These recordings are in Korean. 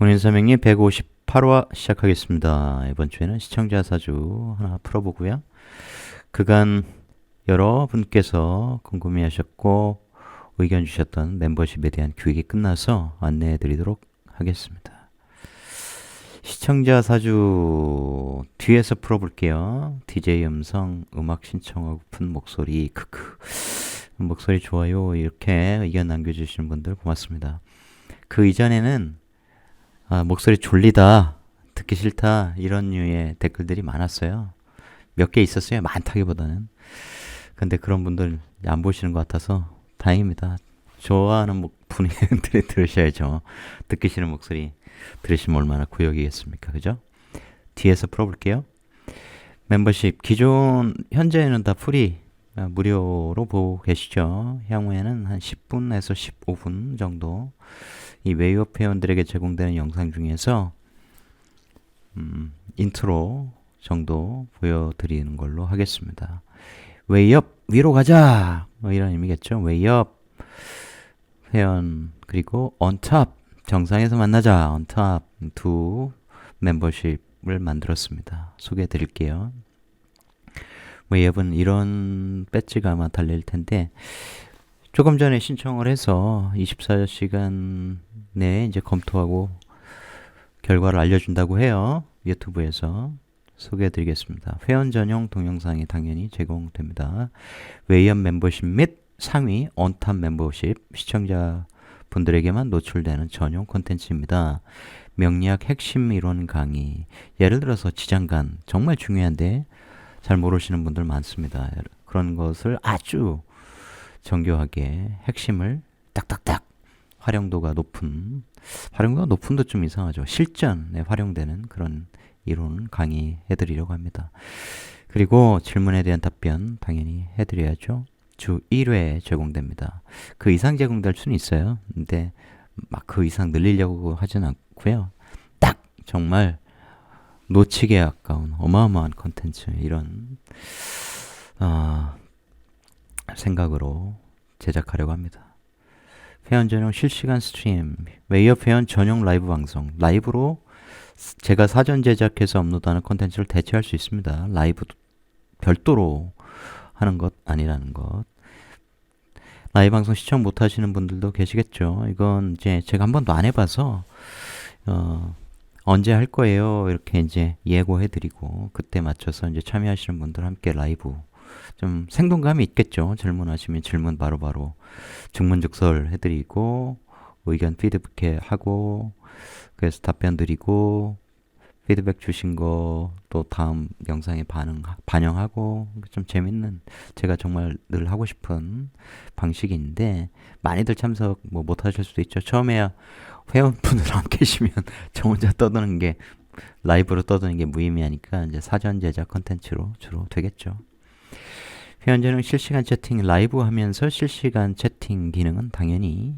운인서명님 158화 시작하겠습니다. 이번 주에는 시청자 사주 하나 풀어보고요. 그간 여러분께서 궁금해하셨고 의견 주셨던 멤버십에 대한 교육이 끝나서 안내해 드리도록 하겠습니다. 시청자 사주 뒤에서 풀어볼게요. DJ 음성, 음악 신청하고픈 목소리, 크크. 목소리 좋아요. 이렇게 의견 남겨주시는 분들 고맙습니다. 그 이전에는 목소리 졸리다, 듣기 싫다 이런 류의 댓글들이 많았어요. 몇 개 있었어요. 많다기보다는. 근데 그런 분들 안 보시는 것 같아서 다행입니다. 좋아하는 분들이 들으셔야죠. 듣기 싫은 목소리 들으시면 얼마나 구역이겠습니까? 그죠? 뒤에서 풀어볼게요. 멤버십 기존 현재는 다 프리 무료로 보고 계시죠. 향후에는 한 10분에서 15분 정도 이 웨이업 회원들에게 제공되는 영상 중에서 인트로 정도 보여드리는 걸로 하겠습니다. 웨이업 위로 가자 뭐 이런 의미겠죠. 웨이업 회원 그리고 언탑 정상에서 만나자 언탑 두 멤버십을 만들었습니다. 소개해 드릴게요. 웨이업은 이런 배지가 아마 달릴 텐데 조금 전에 신청을 해서 24시간 내에 이제 검토하고 결과를 알려준다고 해요. 유튜브에서 소개해드리겠습니다. 회원 전용 동영상이 당연히 제공됩니다. 웨이업 멤버십 및 상위 언탑 멤버십 시청자분들에게만 노출되는 전용 콘텐츠입니다. 명리학 핵심 이론 강의 예를 들어서 지장간 정말 중요한데 잘 모르시는 분들 많습니다. 그런 것을 아주 정교하게 핵심을 딱딱딱 활용도가 높은도 좀 이상하죠. 실전에 활용되는 그런 이론 강의해드리려고 합니다. 그리고 질문에 대한 답변 당연히 해드려야죠. 주 1회 제공됩니다. 그 이상 제공될 수는 있어요. 근데 막 그 이상 늘리려고 하진 않고요. 딱 정말 놓치기에 가까운 어마어마한 컨텐츠 이런 생각으로 제작하려고 합니다. 회원 전용 실시간 스트림, 웨이업 회원 전용 라이브 방송, 라이브로 제가 사전 제작해서 업로드하는 콘텐츠를 대체할 수 있습니다. 라이브 별도로 하는 것 아니라는 것. 라이브 방송 시청 못 하시는 분들도 계시겠죠. 이건 이제 제가 한 번도 안 해봐서 언제 할 거예요 이렇게 이제 예고해드리고 그때 맞춰서 이제 참여하시는 분들 함께 라이브 좀 생동감이 있겠죠. 질문하시면 질문 바로바로 즉문즉설 해드리고 의견 피드백하고 그래서 답변 드리고 피드백 주신 거 또 다음 영상에 반영하고 좀 재밌는 제가 정말 늘 하고 싶은 방식인데 많이들 참석 못 하실 수도 있죠. 처음에야 회원분들 안 계시면 저 혼자 떠드는 게 라이브로 떠드는 게 무의미하니까 이제 사전 제작 컨텐츠로 주로 되겠죠. 회원 전용 실시간 채팅 라이브 하면서 실시간 채팅 기능은 당연히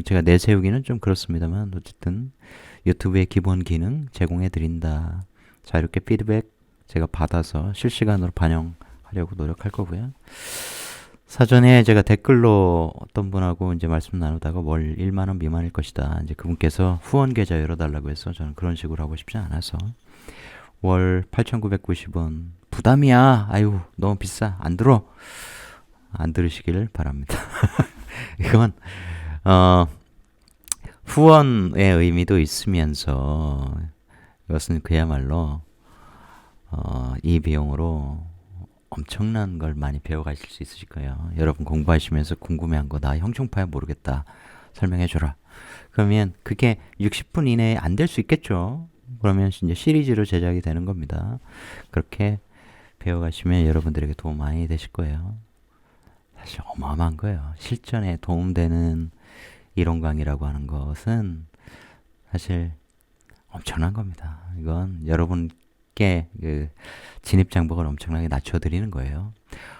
제가 내세우기는 좀 그렇습니다만 어쨌든 유튜브의 기본 기능 제공해 드린다. 자 이렇게 피드백 제가 받아서 실시간으로 반영하려고 노력할 거고요. 사전에 제가 댓글로 어떤 분하고 이제 말씀 나누다가 월 1만 원 미만일 것이다. 이제 그분께서 후원 계좌 열어달라고 해서 저는 그런 식으로 하고 싶지 않아서 월 8,990원 부담이야. 아유 너무 비싸. 안 들어. 안 들으시길 바랍니다. 이건 후원의 의미도 있으면서 이것은 그야말로 이 비용으로 엄청난 걸 많이 배워가실 수 있으실 거예요. 여러분 공부하시면서 궁금해한 거 나 형충파야 모르겠다. 설명해줘라. 그러면 그게 60분 이내에 안 될 수 있겠죠. 그러면 이제 시리즈로 제작이 되는 겁니다. 그렇게 배워가시면 여러분들에게 도움 많이 되실 거예요. 사실 어마어마한 거예요. 실전에 도움되는 이론 강의라고 하는 것은 사실 엄청난 겁니다. 이건 여러분께 그 진입 장벽을 엄청나게 낮춰드리는 거예요.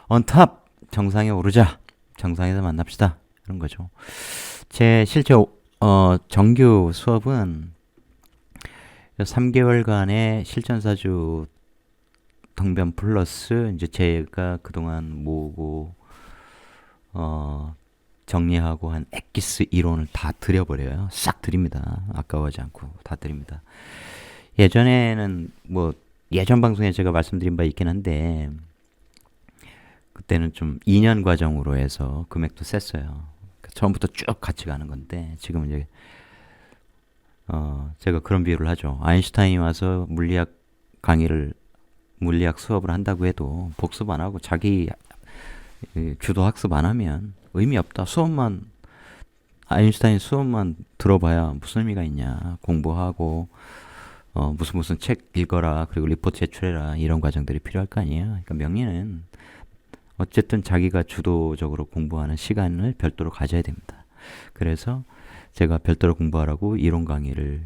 언탑 정상에 오르자. 정상에서 만납시다. 이런 거죠. 제 실제 정규 수업은 3개월간의 실전사주 당변 플러스 이제 제가 그동안 모으고 정리하고 한 엑기스 이론을 다 드려버려요. 싹 드립니다. 아까워하지 않고 다 드립니다. 예전에는 뭐 예전 방송에 제가 말씀드린 바 있긴 한데 그때는 좀 2년 과정으로 해서 금액도 셌어요. 처음부터 쭉 같이 가는 건데 지금은 이제 제가 그런 비유를 하죠. 아인슈타인이 와서 물리학 수업을 한다고 해도 복습 안 하고 자기 주도 학습 안 하면 의미 없다. 아인슈타인 수업만 들어봐야 무슨 의미가 있냐. 공부하고 무슨 책 읽어라. 그리고 리포트 제출해라. 이런 과정들이 필요할 거 아니에요. 그러니까 명리는 어쨌든 자기가 주도적으로 공부하는 시간을 별도로 가져야 됩니다. 그래서 제가 별도로 공부하라고 이론 강의를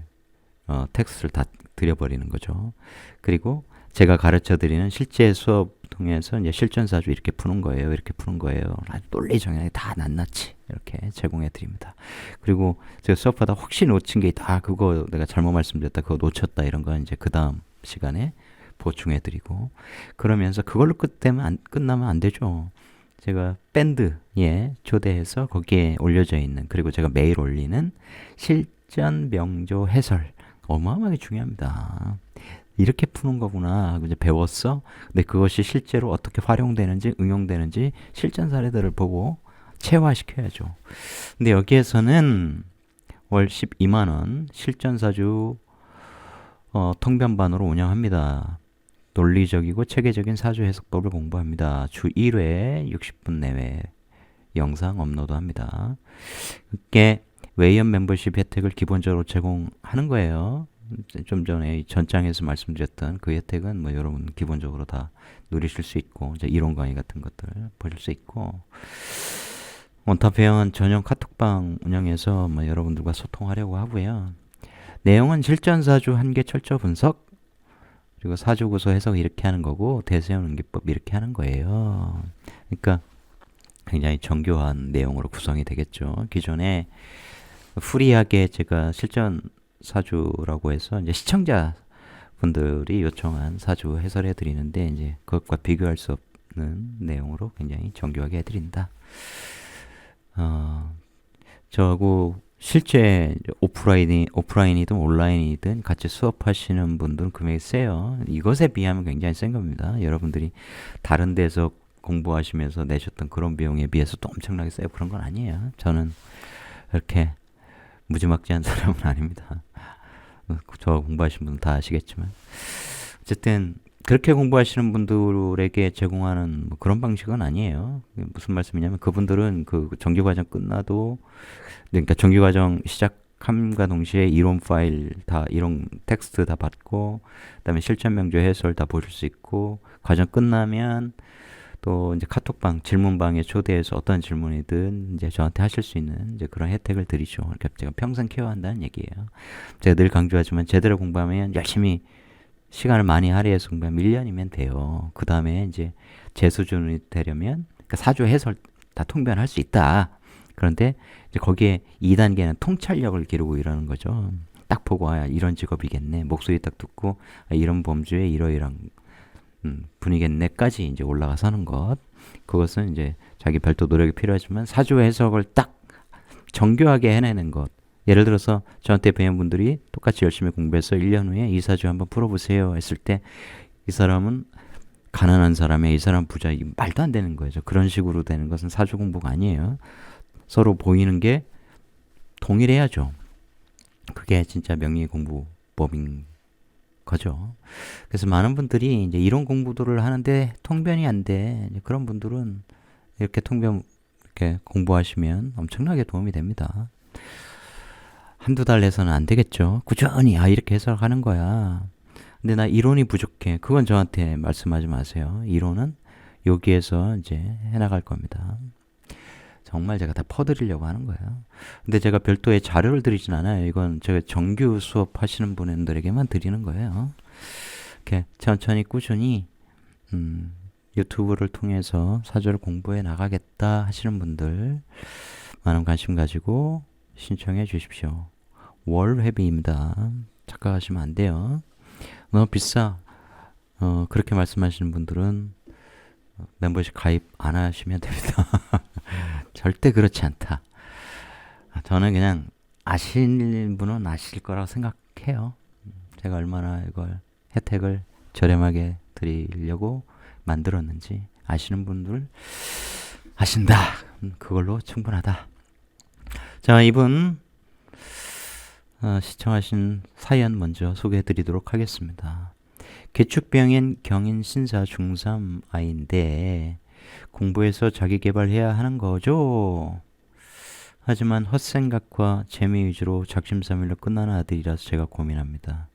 텍스트를 다 드려버리는 거죠. 그리고 제가 가르쳐 드리는 실제 수업 통해서 이제 실전사주 이렇게 푸는 거예요. 이렇게 푸는 거예요. 아주 논리정연하게 다 낱낱이 이렇게 제공해 드립니다. 그리고 제가 수업하다 혹시 놓친 게 있다. 그거 내가 잘못 말씀드렸다. 그거 놓쳤다. 이런 건 이제 그 다음 시간에 보충해 드리고 그러면서 그걸로 끝나면 안 되죠. 제가 밴드에 초대해서 거기에 올려져 있는 그리고 제가 매일 올리는 실전 명조 해설 어마어마하게 중요합니다. 이렇게 푸는 거구나. 이제 배웠어. 근데 그것이 실제로 어떻게 활용되는지 응용되는지 실전 사례들을 보고 체화시켜야죠. 근데 여기에서는 월 12만 원 실전사주 통변반으로 운영합니다. 논리적이고 체계적인 사주 해석법을 공부합니다. 주 1회 60분 내외 영상 업로드합니다. 이게 웨이언 멤버십 혜택을 기본적으로 제공하는 거예요. 좀 전에 전장에서 말씀드렸던 그 혜택은 뭐 여러분 기본적으로 다 누리실 수 있고 이제 이론 강의 같은 것들 보실 수 있고 원탑회원 전용 카톡방 운영해서 뭐 여러분들과 소통하려고 하고요. 내용은 실전사주 한계 철저 분석 그리고 사주구조 해석 이렇게 하는 거고 대세운 응기법 이렇게 하는 거예요. 그러니까 굉장히 정교한 내용으로 구성이 되겠죠. 기존에 프리하게 제가 실전 사주라고 해서 이제 시청자 분들이 요청한 사주 해설해 드리는데 이제 그것과 비교할 수 없는 내용으로 굉장히 정교하게 해드린다. 저하고 실제 오프라인이든 온라인이든 같이 수업하시는 분들은 금액이 세요. 이것에 비하면 굉장히 센 겁니다. 여러분들이 다른 데서 공부하시면서 내셨던 그런 비용에 비해서 또 엄청나게 세고 그런 건 아니에요. 저는 이렇게 무지막지한 사람은 아닙니다. 저 공부하신 분은 다 아시겠지만 어쨌든 그렇게 공부하시는 분들에게 제공하는 뭐 그런 방식은 아니에요. 무슨 말씀이냐면 그분들은 그 정규과정 끝나도 그러니까 정규과정 시작함과 동시에 이론 파일 다 이론 텍스트 다 받고 그다음에 실전 명조 해설 다 보실 수 있고 과정 끝나면 또 이제 카톡방 질문방에 초대해서 어떤 질문이든 이제 저한테 하실 수 있는 이제 그런 혜택을 드리죠. 그러니까 제가 평생 케어한다는 얘기예요. 제가 늘 강조하지만 제대로 공부하면 열심히 시간을 많이 할애해서 공부하면 1년이면 돼요. 그 다음에 이제 제 수준이 되려면 그러니까 사주 해설 다 통변할 수 있다. 그런데 이제 거기에 2단계는 통찰력을 기르고 이러는 거죠. 딱 보고 이런 직업이겠네. 목소리 딱 듣고 이런 범주에 이러이런 분이겠네까지 이제 올라가서 하는 것. 그것은 이제 자기 별도 노력이 필요하지만 사주 해석을 딱 정교하게 해내는 것. 예를 들어서 저한테 배운 분들이 똑같이 열심히 공부해서 1년 후에 이 사주 한번 풀어보세요 했을 때 이 사람은 가난한 사람이야, 이 사람 부자, 이 말도 안 되는 거죠. 그런 식으로 되는 것은 사주 공부가 아니에요. 서로 보이는 게 동일해야죠. 그게 진짜 명리 공부법인 거죠. 그래서 많은 분들이 이제 이런 공부들을 하는데 통변이 안 돼. 그런 분들은 이렇게 이렇게 공부하시면 엄청나게 도움이 됩니다. 한두 달 내서는 안 되겠죠. 꾸준히 이렇게 해석하는 거야. 근데 나 이론이 부족해. 그건 저한테 말씀하지 마세요. 이론은 여기에서 이제 해나갈 겁니다. 정말 제가 다 퍼드리려고 하는 거예요. 근데 제가 별도의 자료를 드리진 않아요. 이건 제가 정규 수업 하시는 분들에게만 드리는 거예요. 이렇게 천천히 꾸준히 유튜브를 통해서 사주를 공부해 나가겠다 하시는 분들 많은 관심 가지고 신청해 주십시오. 월 회비입니다. 착각하시면 안 돼요. 너무 비싸. 그렇게 말씀하시는 분들은 멤버십 가입 안 하시면 됩니다. 절대 그렇지 않다. 저는 그냥 아시는 분은 아실 거라고 생각해요. 제가 얼마나 이걸 혜택을 저렴하게 드리려고 만들었는지 아시는 분들 아신다. 그걸로 충분하다. 자, 이분 시청하신 사연 먼저 소개해드리도록 하겠습니다. 기축병인 경인 신사 중3 아이인데 공부해서 자기계발해야 하는 거죠. 하지만 헛생각과 재미 위주로 작심삼일로 끝나는 아들이라서 제가 고민합니다.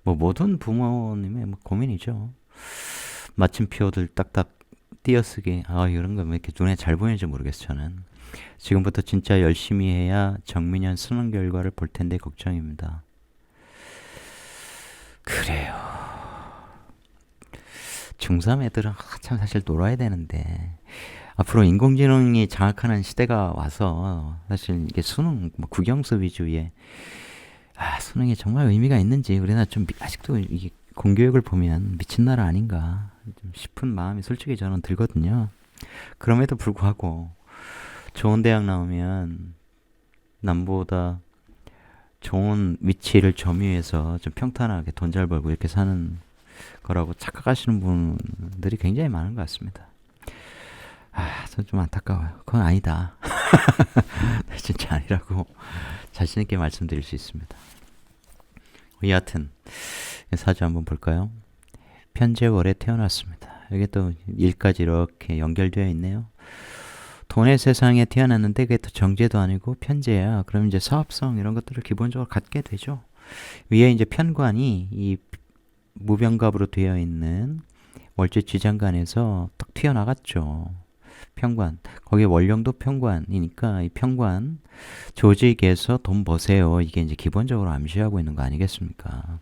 뭐 모든 부모님의 고민이죠. 마침표들 딱딱 띄어쓰기. 이런 거 왜 이렇게 눈에 잘 보이는지 모르겠어요. 저는 지금부터 진짜 열심히 해야 정민현 수능 결과를 볼 텐데 걱정입니다. 그래요. 중3 애들은 참 사실 놀아야 되는데 앞으로 인공지능이 장악하는 시대가 와서 사실 이게 수능 국영수 위주의 수능이 정말 의미가 있는지 우리나라 좀 아직도 이게 공교육을 보면 미친 나라 아닌가 좀 싶은 마음이 솔직히 저는 들거든요. 그럼에도 불구하고 좋은 대학 나오면 남보다 좋은 위치를 점유해서 좀 평탄하게 돈 잘 벌고 이렇게 사는 거라고 착각하시는 분들이 굉장히 많은 것 같습니다. 전 좀 안타까워요. 그건 아니다. 진짜 아니라고 자신있게 말씀드릴 수 있습니다. 여하튼 사주 한번 볼까요? 편제월에 태어났습니다. 여기 또 일까지 이렇게 연결되어 있네요. 돈의 세상에 태어났는데 그게 또 정제도 아니고 편제야. 그럼 이제 사업성 이런 것들을 기본적으로 갖게 되죠. 위에 이제 편관이 이 무병갑으로 되어 있는 월지 지장간에서 딱 튀어나갔죠. 편관. 거기에 원령도 편관이니까 이 편관 조직에서 돈 버세요. 이게 이제 기본적으로 암시하고 있는 거 아니겠습니까?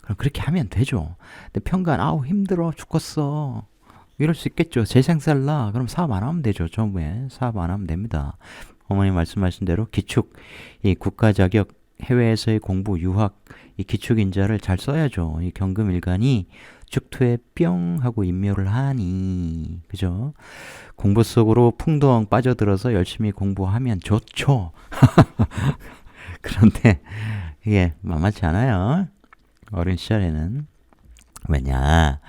그럼 그렇게 하면 되죠. 근데 편관 힘들어 죽겠어. 이럴 수 있겠죠. 재생살라. 그럼 사업 안 하면 되죠. 처음에 사업 안 하면 됩니다. 어머니 말씀하신 대로 기축, 이 국가 자격, 해외에서의 공부, 유학, 이 기축 인자를 잘 써야죠. 이 경금일간이 축토에 뿅 하고 인묘를 하니, 그죠? 공부 속으로 풍덩 빠져들어서 열심히 공부하면 좋죠. 그런데 이게 만만치 않아요. 어린 시절에는. 왜냐?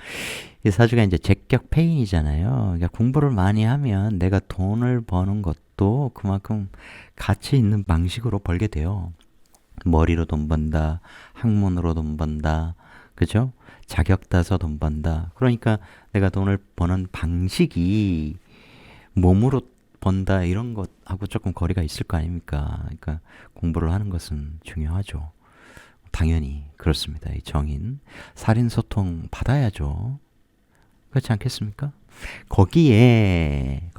이 사주가 이제 제격 패인이잖아요. 그러니까 공부를 많이 하면 내가 돈을 버는 것도 그만큼 가치 있는 방식으로 벌게 돼요. 머리로 돈 번다, 학문으로 돈 번다, 그죠? 자격 따서 돈 번다. 그러니까 내가 돈을 버는 방식이 몸으로 번다 이런 것하고 조금 거리가 있을 거 아닙니까? 그러니까 공부를 하는 것은 중요하죠. 당연히 그렇습니다. 이 정인 살인소통 받아야죠. 그렇지 않겠습니까? 거기에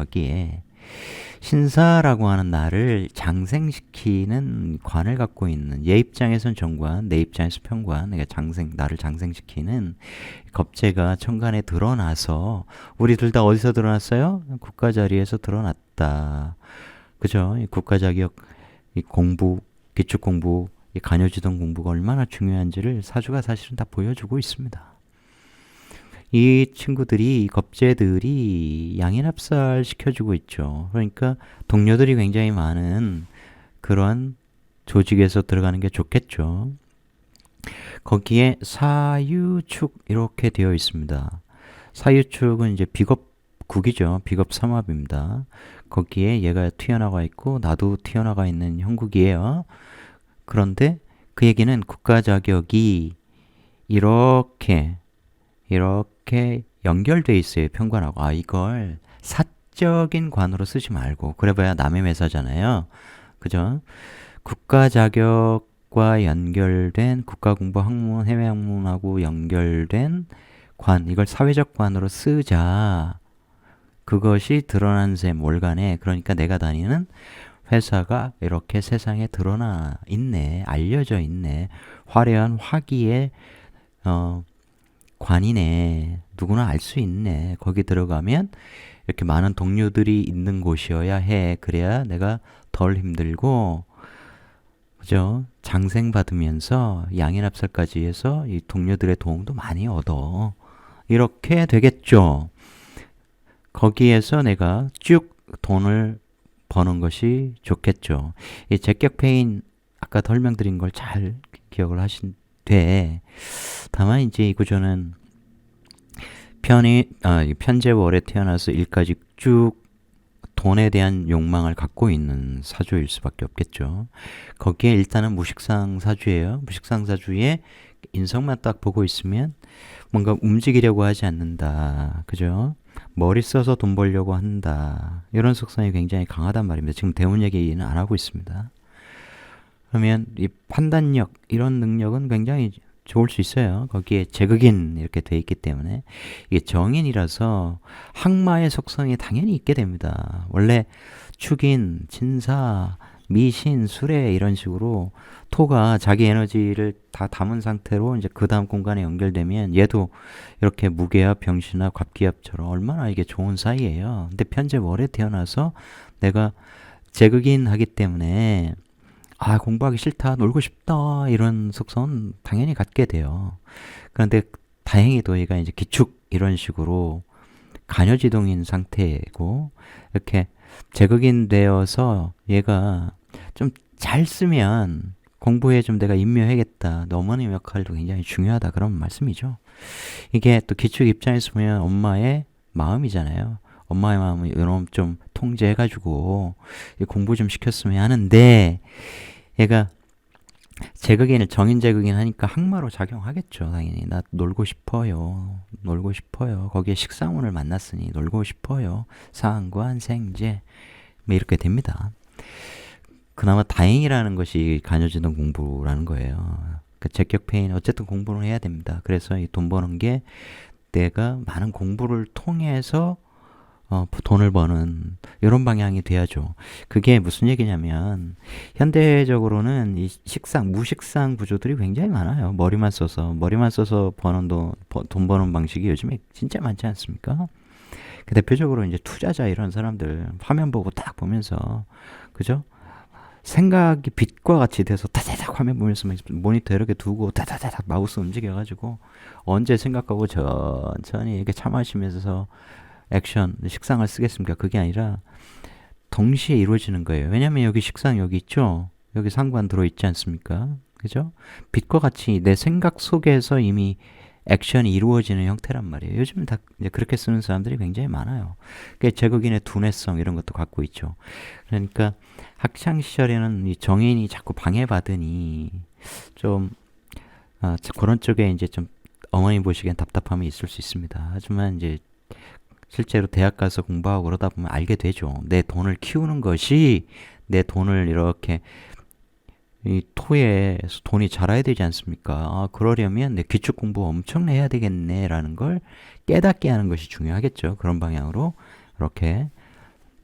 신사라고 하는 나를 장생시키는 관을 갖고 있는 얘 입장에선 정관, 내 입장에서 편관, 내가 나를 장생시키는 겁재가 천간에 드러나서 우리들 다 어디서 드러났어요? 국가 자리에서 드러났다. 그죠? 이 국가 자격, 이 공부, 기축 공부, 이 간요지동 공부가 얼마나 중요한지를 사주가 사실은 다 보여주고 있습니다. 이 친구들이, 이 겁재들이 양인합살 시켜주고 있죠. 그러니까 동료들이 굉장히 많은 그런 조직에서 들어가는 게 좋겠죠. 거기에 사유축 이렇게 되어 있습니다. 사유축은 이제 비겁국이죠. 비겁삼합입니다. 거기에 얘가 튀어나가 있고 나도 튀어나가 있는 형국이에요. 그런데 그 얘기는 국가 자격이 이렇게 연결돼 있어요. 편관하고. 이걸 사적인 관으로 쓰지 말고 그래봐야 남의 매사잖아요. 그죠? 국가 자격과 연결된 국가 공부 학문, 해외 학문하고 연결된 관, 이걸 사회적 관으로 쓰자. 그것이 드러난 셈, 월간에. 그러니까 내가 다니는 회사가 이렇게 세상에 드러나 있네. 알려져 있네. 화려한 화기의 관이네. 누구나 알 수 있네. 거기 들어가면 이렇게 많은 동료들이 있는 곳이어야 해. 그래야 내가 덜 힘들고, 그죠? 장생 받으면서 양인합살까지 해서 이 동료들의 도움도 많이 얻어. 이렇게 되겠죠. 거기에서 내가 쭉 돈을 버는 것이 좋겠죠. 이 제격페인 아까 설명드린 걸 잘 기억을 하신되, 다만 이제 이 구조는 편재월에 태어나서 일까지 쭉 돈에 대한 욕망을 갖고 있는 사주일 수밖에 없겠죠. 거기에 일단은 무식상 사주예요. 무식상 사주에 인성만 딱 보고 있으면 뭔가 움직이려고 하지 않는다. 그죠? 머리 써서 돈 벌려고 한다. 이런 속성이 굉장히 강하단 말입니다. 지금 대운 얘기는 안 하고 있습니다. 그러면 이 판단력, 이런 능력은 굉장히 좋을 수 있어요. 거기에 제극인 이렇게 돼 있기 때문에. 이게 정인이라서 항마의 속성이 당연히 있게 됩니다. 원래 축인, 진사, 미신, 수레 이런 식으로 토가 자기 에너지를 다 담은 상태로 이제 그 다음 공간에 연결되면 얘도 이렇게 무게와 병신화, 갑기압처럼 얼마나 이게 좋은 사이예요. 근데 편재월에 태어나서 내가 제극인 하기 때문에 공부하기 싫다, 놀고 싶다, 이런 속성은 당연히 갖게 돼요. 그런데 다행히도 얘가 이제 기축 이런 식으로 간여지동인 상태고, 이렇게 제극인 되어서 얘가 좀 잘 쓰면 공부에 좀 내가 임묘해야겠다. 어머님 역할도 굉장히 중요하다. 그런 말씀이죠. 이게 또 기축 입장에서 보면 엄마의 마음이잖아요. 엄마의 마음을 이런 좀 통제해가지고 공부 좀 시켰으면 하는데, 얘가 제극인을 정인 제극인 하니까 항마로 작용하겠죠. 당연히 나 놀고 싶어요. 놀고 싶어요. 거기에 식상운을 만났으니 놀고 싶어요. 상관 생재 뭐 이렇게 됩니다. 그나마 다행이라는 것이 간여지동 공부라는 거예요. 그 제격페인 어쨌든 공부는 해야 됩니다. 그래서 이 돈 버는 게 내가 많은 공부를 통해서 돈을 버는 이런 방향이 돼야죠. 그게 무슨 얘기냐면 현대적으로는 이 무식상 구조들이 굉장히 많아요. 머리만 써서 버는 돈 버는 방식이 요즘에 진짜 많지 않습니까? 그 대표적으로 이제 투자자 이런 사람들 화면 보고 딱 보면서, 그죠? 생각이 빛과 같이 돼서 타다닥 화면 보면서 모니터 이렇게 두고 타다닥 마우스 움직여가지고 언제 생각하고 천천히 이렇게 차 마시면서 액션, 식상을 쓰겠습니까? 그게 아니라 동시에 이루어지는 거예요. 왜냐면 여기 식상 여기 있죠? 여기 상관 들어있지 않습니까? 그죠? 빛과 같이 내 생각 속에서 이미 액션이 이루어지는 형태란 말이에요. 요즘은 다 이제 그렇게 쓰는 사람들이 굉장히 많아요. 그게 제극인의 두뇌성 이런 것도 갖고 있죠. 그러니까 학창 시절에는 이 정인이 자꾸 방해받으니 좀 그런 쪽에 이제 좀 어머니 보시기엔 답답함이 있을 수 있습니다. 하지만 이제 실제로 대학 가서 공부하고 그러다 보면 알게 되죠. 내 돈을 키우는 것이 내 돈을 이렇게 이 토에 돈이 자라야 되지 않습니까? 그러려면 내 기초 공부 엄청 해야 되겠네라는 걸 깨닫게 하는 것이 중요하겠죠. 그런 방향으로 이렇게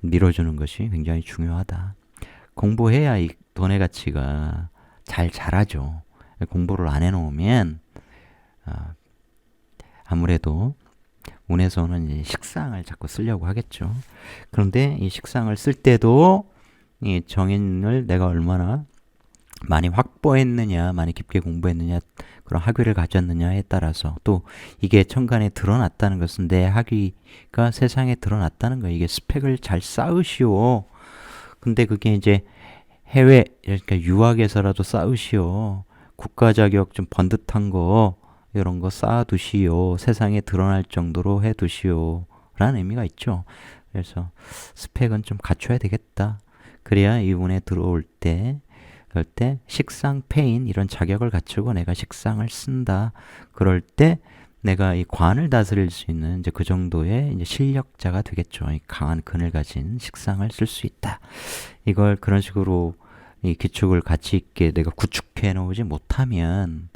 밀어주는 것이 굉장히 중요하다. 공부해야 이 돈의 가치가 잘 자라죠. 공부를 안 해놓으면 아무래도 운에서는 이제 식상을 자꾸 쓰려고 하겠죠. 그런데 이 식상을 쓸 때도 이 정인을 내가 얼마나 많이 확보했느냐, 많이 깊게 공부했느냐, 그런 학위를 가졌느냐에 따라서, 또 이게 천간에 드러났다는 것은 내 학위가 세상에 드러났다는 거예요. 이게 스펙을 잘 쌓으시오. 근데 그게 이제 해외, 그러니까 유학에서라도 쌓으시오. 국가 자격 좀 번듯한 거, 이런 거 쌓아두시오. 세상에 드러날 정도로 해두시오. 라는 의미가 있죠. 그래서 스펙은 좀 갖춰야 되겠다. 그래야 이 운에 들어올 때, 그럴 때 식상, 패인 이런 자격을 갖추고 내가 식상을 쓴다. 그럴 때 내가 이 관을 다스릴 수 있는 이제 그 정도의 이제 실력자가 되겠죠. 이 강한 근을 가진 식상을 쓸 수 있다. 이걸 그런 식으로 이 기축을 가치 있게 내가 구축해 놓지 못하면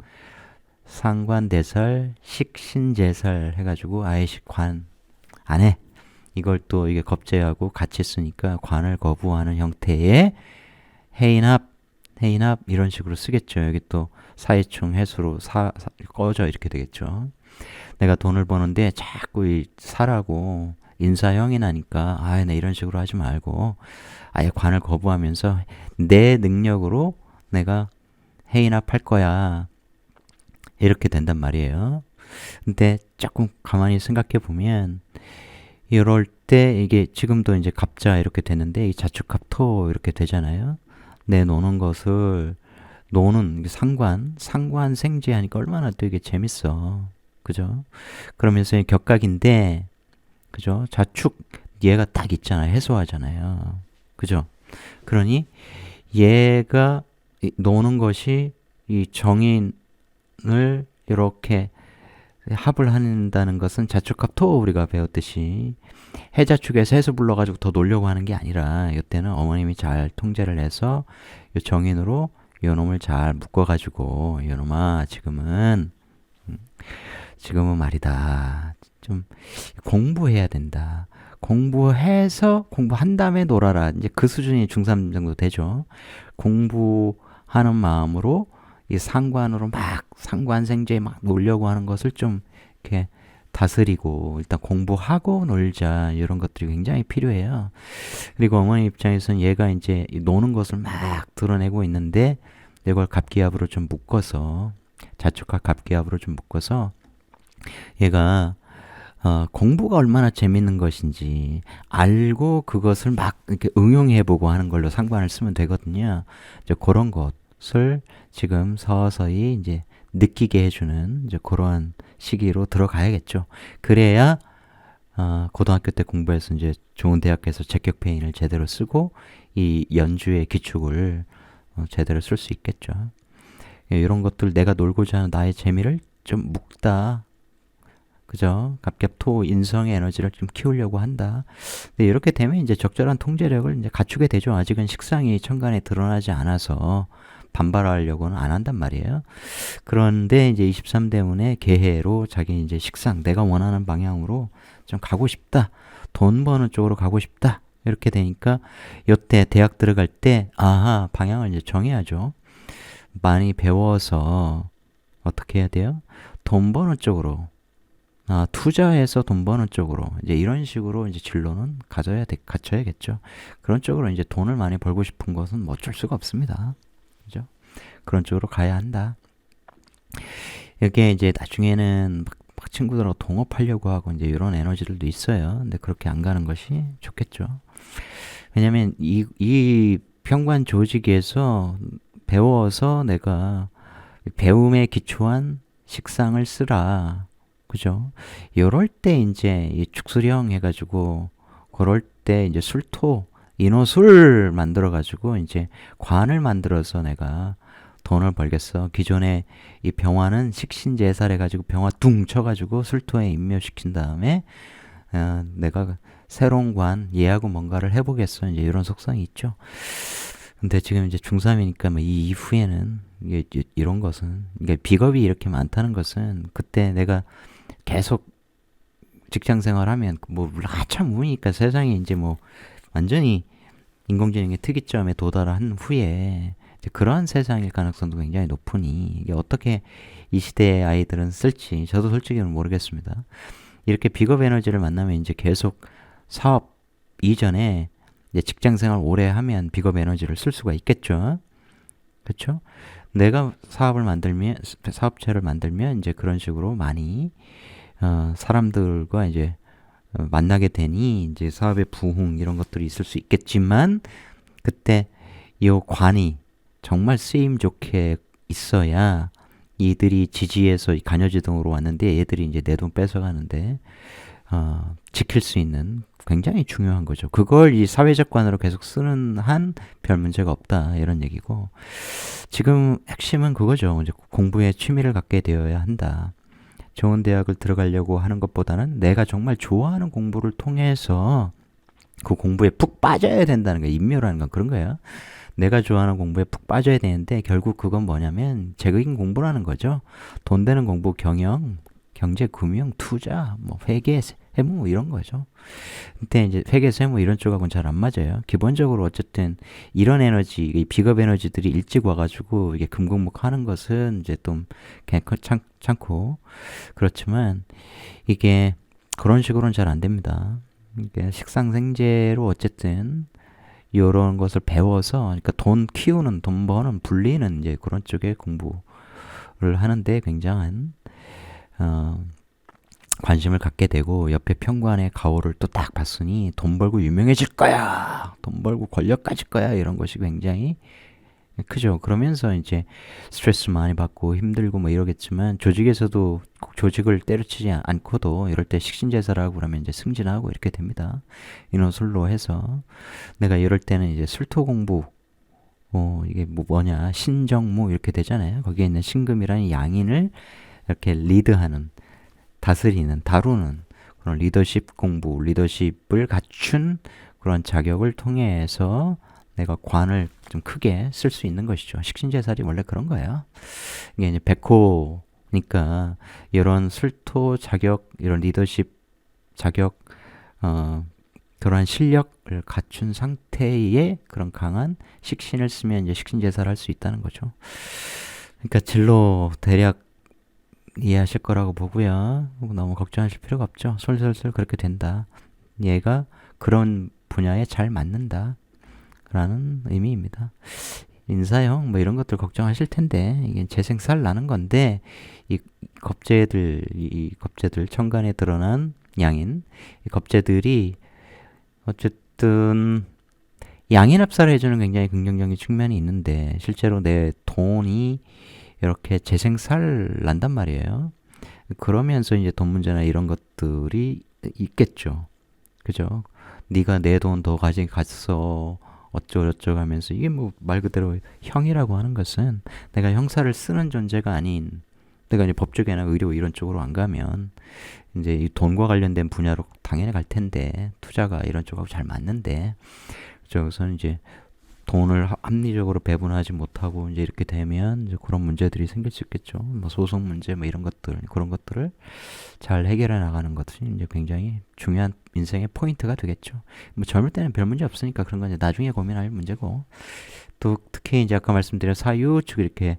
상관대설, 식신제설 해가지고 아예 관 안 해. 이걸 또 이게 겁제하고 같이 쓰니까 관을 거부하는 형태의 해인합 이런 식으로 쓰겠죠. 여기 또 사이충 해수로 꺼져 이렇게 되겠죠. 내가 돈을 버는데 자꾸 이 사라고 인사형이 나니까 나 이런 식으로 하지 말고 아예 관을 거부하면서 내 능력으로 내가 해인합할 거야. 이렇게 된단 말이에요. 근데 조금 가만히 생각해 보면 이럴 때 이게 지금도 이제 갑자 이렇게 되는데 이 자축합토 이렇게 되잖아요. 내노는 것을 노는 상관생제 하니까 얼마나 또 이게 재밌어. 그죠? 그러면서 이 격각인데, 그죠? 자축, 얘가 딱 있잖아요. 해소하잖아요. 그죠? 그러니 얘가 노는 것이 이 정인을 이렇게 합을 한다는 것은 자축합토 우리가 배웠듯이 해자축에서 해서 불러가지고 더 놀려고 하는 게 아니라 이때는 어머님이 잘 통제를 해서 이 정인으로 요 놈을 잘 묶어가지고 요놈아 지금은 말이다 좀 공부해야 된다. 공부한 다음에 놀아라. 이제 그 수준이 중3 정도 되죠. 공부하는 마음으로 이 상관으로 막 상관생제에 막 놀려고 하는 것을 좀 이렇게 다스리고 일단 공부하고 놀자 이런 것들이 굉장히 필요해요. 그리고 어머니 입장에서는 얘가 이제 노는 것을 막 드러내고 있는데 이걸 갑기압으로 좀 묶어서 자축과 갑기압으로 좀 묶어서 얘가 공부가 얼마나 재밌는 것인지 알고 그것을 막 이렇게 응용해보고 하는 걸로 상관을 쓰면 되거든요. 이제 그런 것을 지금 서서히 이제 느끼게 해주는 이제 그러한 시기로 들어가야겠죠. 그래야 고등학교 때 공부해서 이제 좋은 대학에서 제격페인을 제대로 쓰고 이 연주의 기축을 제대로 쓸 수 있겠죠. 이런 것들 내가 놀고자 하는 나의 재미를 좀 묵다. 그죠? 갑갑토 인성의 에너지를 좀 키우려고 한다. 근데 이렇게 되면 이제 적절한 통제력을 이제 갖추게 되죠. 아직은 식상이 천간에 드러나지 않아서 반발하려고는 안 한단 말이에요. 그런데 이제 23대운의 계해로 자기 이제 식상, 내가 원하는 방향으로 좀 가고 싶다. 돈 버는 쪽으로 가고 싶다. 이렇게 되니까 이때 대학 들어갈 때 아하 방향을 이제 정해야죠. 많이 배워서 어떻게 해야 돼요? 돈 버는 쪽으로 투자해서 돈 버는 쪽으로 이제 이런 식으로 이제 진로는 갖춰야겠죠. 그런 쪽으로 이제 돈을 많이 벌고 싶은 것은 뭐 어쩔 수가 없습니다. 그죠? 그런 쪽으로 가야 한다. 여기에 이제 나중에는 막 친구들하고 동업하려고 하고 이제 이런 에너지들도 있어요. 근데 그렇게 안 가는 것이 좋겠죠. 왜냐면 이 평관 조직에서 배워서 내가 배움에 기초한 식상을 쓰라. 그죠? 요럴 때 이제 이 축수령 해가지고 그럴 때 이제 술토 인호술 만들어가지고 이제 관을 만들어서 내가 돈을 벌겠어. 기존에 이 병화는 식신제살 해가지고 병화 둥 쳐가지고 술토에 임묘시킨 다음에 내가 새로운 관 얘하고 뭔가를 해보겠어. 이제 이런 속성이 있죠. 근데 지금 이제 중3이니까 뭐 이 이후에는 이게 이런 것은 이게 비겁이 이렇게 많다는 것은 그때 내가 계속 직장 생활하면 뭐 한참 우니까 세상이 이제 뭐 완전히 인공지능의 특이점에 도달한 후에 그러한 세상일 가능성도 굉장히 높으니 이게 어떻게 이 시대의 아이들은 쓸지 저도 솔직히는 모르겠습니다. 이렇게 비겁 에너지를 만나면 이제 계속 사업 이전에 이제 직장 생활 오래 하면 비겁 에너지를 쓸 수가 있겠죠. 그렇죠? 내가 사업체를 만들면 이제 그런 식으로 많이 사람들과 이제 만나게 되니 이제 사업의 부흥 이런 것들이 있을 수 있겠지만 그때 이 관이 정말 쓰임 좋게 있어야 이들이 지지해서 간여지동으로 왔는데 얘들이 이제 내 돈 뺏어가는데 지킬 수 있는 굉장히 중요한 거죠. 그걸 이 사회적 관으로 계속 쓰는 한 별 문제가 없다 이런 얘기고 지금 핵심은 그거죠. 이제 공부에 취미를 갖게 되어야 한다. 좋은 대학을 들어가려고 하는 것보다는 내가 정말 좋아하는 공부를 통해서 그 공부에 푹 빠져야 된다는 거예요. 인묘라는 건 그런 거예요. 내가 좋아하는 공부에 푹 빠져야 되는데 결국 그건 뭐냐면 제극인 공부라는 거죠. 돈 되는 공부, 경영, 경제, 금융, 투자, 뭐 회계, 세무 이런 거죠. 근데 이제 회계, 세무 이런 쪽하고는 잘 안 맞아요. 기본적으로 어쨌든 이런 에너지, 이 비겁 에너지들이 일찍 와가지고 이게 금공목하는 것은 이제 좀 괜찮고 그렇지만 이게 그런 식으로는 잘 안 됩니다. 이게 식상생제로 어쨌든 이런 것을 배워서 그러니까 돈 키우는, 돈 버는, 불리는 이제 그런 쪽에 공부를 하는데 굉장한 관심을 갖게 되고 옆에 평관의 가오를 또 딱 봤으니 돈 벌고 유명해질 거야. 돈 벌고 권력 가질 거야. 이런 것이 굉장히 크죠. 그러면서 이제 스트레스 많이 받고 힘들고 뭐 이러겠지만 조직에서도 꼭 조직을 때려치지 않고도 이럴 때 식신제사라고 그러면 이제 승진하고 이렇게 됩니다. 인호술로 해서 내가 이럴 때는 이제 술토 공부 이게 뭐냐 신정무 이렇게 되잖아요. 거기에 있는 신금이라는 양인을 이렇게 리드하는 다스리는 다루는 그런 리더십 공부 리더십을 갖춘 그런 자격을 통해서 내가 관을 좀 크게 쓸 수 있는 것이죠. 식신제살이 원래 그런 거예요. 이게 이제 백호니까 이런 술토 자격, 이런 리더십 자격, 그러한 실력을 갖춘 상태의 그런 강한 식신을 쓰면 이제 식신제사를 할 수 있다는 거죠. 그러니까 진로 대략 이해하실 거라고 보고요. 너무 걱정하실 필요가 없죠. 솔솔솔 그렇게 된다. 얘가 그런 분야에 잘 맞는다. 라는 의미입니다. 인사형 뭐 이런 것들 걱정하실 텐데 이게 재생살 나는 건데 이 겁재들 천간에 드러난 양인 이 겁재들이 어쨌든 양인 합사를 해주는 굉장히 긍정적인 측면이 있는데 실제로 내 돈이 이렇게 재생살 난단 말이에요. 그러면서 이제 돈 문제나 이런 것들이 있겠죠. 그죠? 네가 내 돈 더 가져갔어. 어쩌고저쩌고 하면서 이게 뭐 말 그대로 형이라고 하는 것은 내가 형사를 쓰는 존재가 아닌 내가 이제 법조계나 의료 이런 쪽으로 안 가면 이제 이 돈과 관련된 분야로 당연히 갈 텐데 투자가 이런 쪽하고 잘 맞는데 저기서는 이제 돈을 합리적으로 배분하지 못하고 이제 이렇게 되면 이제 그런 문제들이 생길 수 있겠죠. 뭐 소송 문제 뭐 이런 것들 그런 것들을 잘 해결해 나가는 것이 이제 굉장히 중요한 인생의 포인트가 되겠죠. 뭐 젊을 때는 별 문제 없으니까 그런 건 이제 나중에 고민할 문제고 또 특히 이제 아까 말씀드린 사유축 이렇게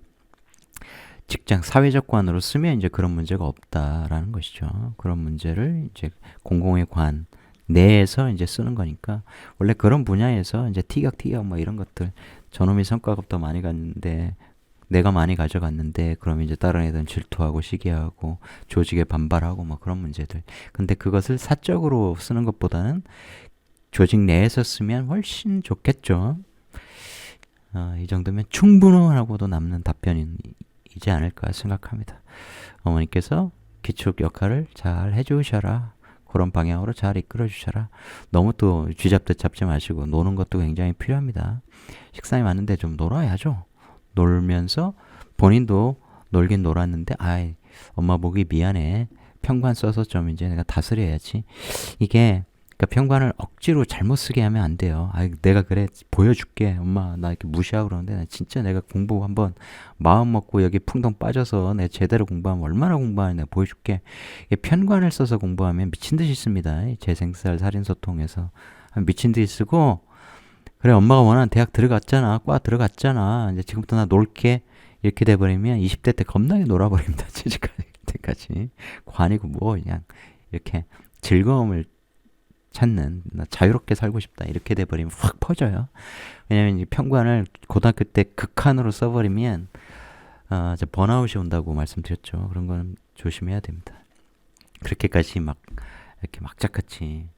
직장 사회적 관으로 쓰면 이제 그런 문제가 없다라는 것이죠. 그런 문제를 이제 공공의 관 내에서 이제 쓰는 거니까 원래 그런 분야에서 이제 티격태격 뭐 이런 것들 저놈이 성과가 더 많이 갔는데 내가 많이 가져갔는데 그럼 이제 다른 애들은 질투하고 시기하고 조직에 반발하고 뭐 그런 문제들 근데 그것을 사적으로 쓰는 것보다는 조직 내에서 쓰면 훨씬 좋겠죠. 이 정도면 충분하고도 남는 답변이지 않을까 생각합니다. 어머니께서 기축 역할을 잘 해주셔라. 그런 방향으로 잘 이끌어 주셔라. 너무 또 쥐잡듯 잡지 마시고 노는 것도 굉장히 필요합니다. 식상이 많은데 좀 놀아야죠. 놀면서 본인도 놀긴 놀았는데 아이 엄마 보기 미안해. 평관 써서 좀 이제 내가 다스려야지. 이게 그러니까 평관을 억지로 잘못 쓰게 하면 안 돼요. 아, 내가 그래 보여줄게. 엄마 나 이렇게 무시하고 그러는데 나 진짜 내가 공부 한번 마음 먹고 여기 풍덩 빠져서 내가 제대로 공부하면 얼마나 공부하는지 내가 보여줄게. 이게 편관을 써서 공부하면 미친 듯이 씁니다. 재생살 살인소통에서 미친 듯이 쓰고 그래 엄마가 원하는 대학 들어갔잖아. 과 들어갔잖아. 이제 지금부터 나 놀게. 이렇게 돼버리면 20대 때 겁나게 놀아버립니다. 취직할 때까지. 관이고 뭐 그냥 이렇게 즐거움을 찾는 나 자유롭게 살고 싶다 이렇게 돼버리면 확 퍼져요. 왜냐면 이 평관을 고등학교 때 극한으로 써버리면 이제 번아웃이 온다고 말씀드렸죠. 그런 건 조심해야 됩니다. 그렇게까지 막 이렇게 막자같이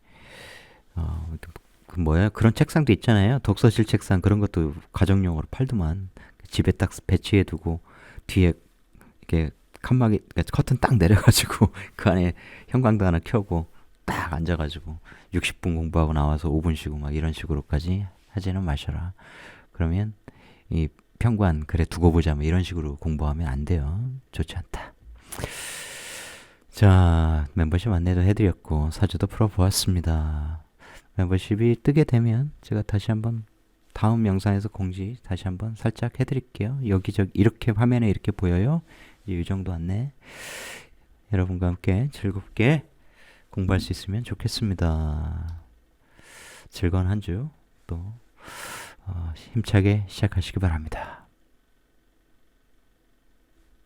그 뭐야 그런 책상도 있잖아요. 독서실 책상 그런 것도 가정용으로 팔더만 집에 딱 배치해두고 뒤에 이렇게 칸막이 커튼 딱 내려가지고 그 안에 형광등 하나 켜고 딱 앉아가지고 60분 공부하고 나와서 5분 쉬고 막 이런 식으로까지 하지는 마셔라. 그러면 이 평관 그래 두고 보자 뭐 이런 식으로 공부하면 안 돼요. 좋지 않다. 자 멤버십 안내도 해드렸고 사주도 풀어보았습니다. 멤버십이 뜨게 되면 제가 다시 한번 다음 영상에서 공지 다시 한번 살짝 해드릴게요. 여기저기 이렇게 화면에 이렇게 보여요. 이 정도 안내 여러분과 함께 즐겁게 공부할 수 있으면 좋겠습니다. 즐거운 한 주 또 힘차게 시작하시기 바랍니다.